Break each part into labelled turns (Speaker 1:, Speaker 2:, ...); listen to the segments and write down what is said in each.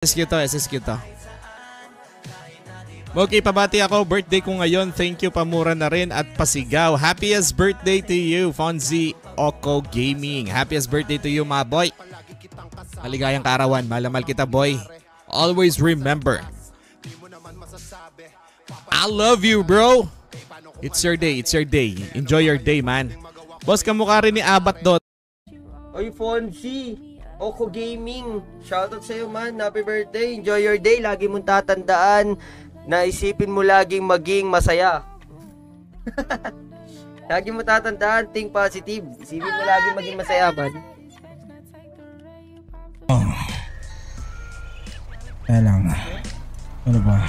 Speaker 1: SSQ to, SSQ to. Okay, pabati ako. Birthday ko ngayon. Thank you, pamura na rin at pasigaw. Happiest birthday to you, Fonzie Oko Gaming. Happiest birthday to you, my boy. Maligayang kaarawan. Malamal kita, boy. Always remember, I love you, bro. It's your day. It's your day. Enjoy your day, man. Boss, kamukha rin ni Abat Dot.
Speaker 2: Oy, Fonzie Oko Gaming. Shoutout sa'yo, man. Happy birthday. Enjoy your day. Lagi mong tatandaan na isipin mo laging maging masaya. Lagi mo tatandaan, think positive. Isipin mo laging maging masaya, man.
Speaker 3: Kaya lang. Ano ba?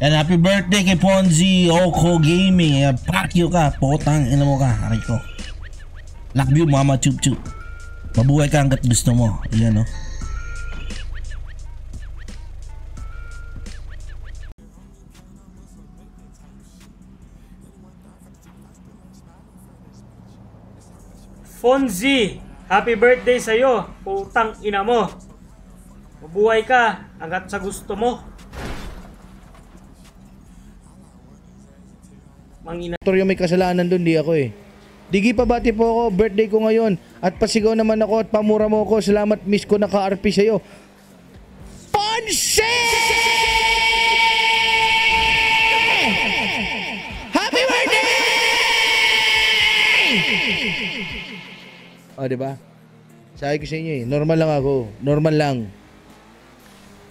Speaker 3: Yan, happy birthday kay Fonzie Oko Gaming. Fuck you ka. Potang ina mo ka. Aray ko. Love you, mama chup chup. Mabuhay ka hanggat gusto mo. Yan, no?
Speaker 4: Fonzie, happy birthday sa'yo. Putang ina mo. Mabuhay ka hanggat sa gusto mo. Mangina.
Speaker 5: Yung may kasalanan doon, di ako eh. Digi, pabati po ako, birthday ko ngayon. At pasigaw naman ako at pamura mo ako. Salamat, miss ko, naka-RP sa'yo. Fonzie! Happy birthday! O, diba? Sabi ko sa inyo eh, normal lang ako. Normal lang.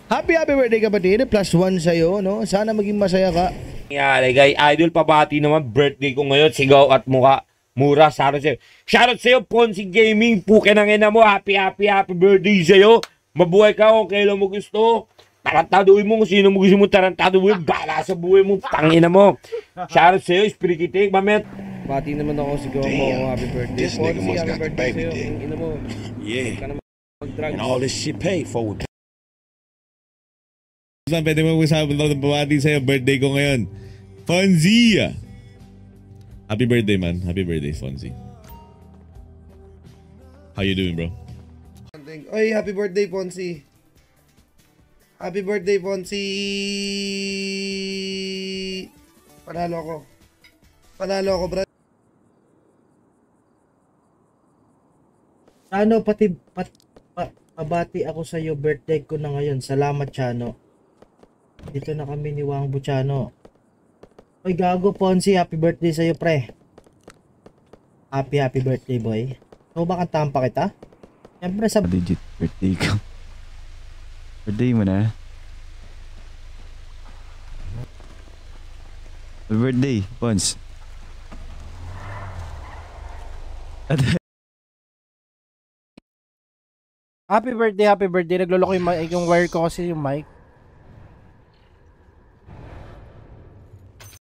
Speaker 5: Happy birthday kapatid. +1 sa'yo, no? Sana maging masaya ka.
Speaker 6: Nangyari, guys. Idol, pabati naman. Birthday ko ngayon. Sigaw at mukha. Mura. Shoutout sa'yo. Shoutout sa'yo, Fonzie Gaming. Puke ng ina mo. Happy birthday sa'yo. Mabuhay ka kung kailan mo gusto. Tarantaduhin mo kung sino mo gusto mo tarantaduhin. Bala sa buhay mo. Tangina mo. Shoutout sa'yo. Spirikitik. Mamet.
Speaker 5: Pati naman ako, sigaw mo. Happy birthday.
Speaker 7: This nigga must got the baby
Speaker 5: sa'yo.
Speaker 7: dick.
Speaker 5: Ina mo.
Speaker 7: Yeah. And all this shit paid for.
Speaker 8: Pwede mo sabi ng pabati sa'yo, birthday ko ngayon. Fonzie! Happy birthday, man. Happy birthday, Fonzie. How you doing, bro?
Speaker 5: Oy, happy birthday, Fonzie. Happy birthday, Fonzie. Panalo ako. Panalo ako, bro. Chano, pabati ako sa iyo, birthday ko na ngayon. Salamat, Chano. Dito na kami ni Wang Buchano. Oy, gago, Fonzie, happy birthday sa iyo, pre. Happy birthday, boy. So, ba kantahan pa kita? Siyempre sa
Speaker 9: legit birthday ko. Birthday mo na. Happy birthday, Pons.
Speaker 10: Happy birthday. Nagloloko yung wire ko kasi yung mic.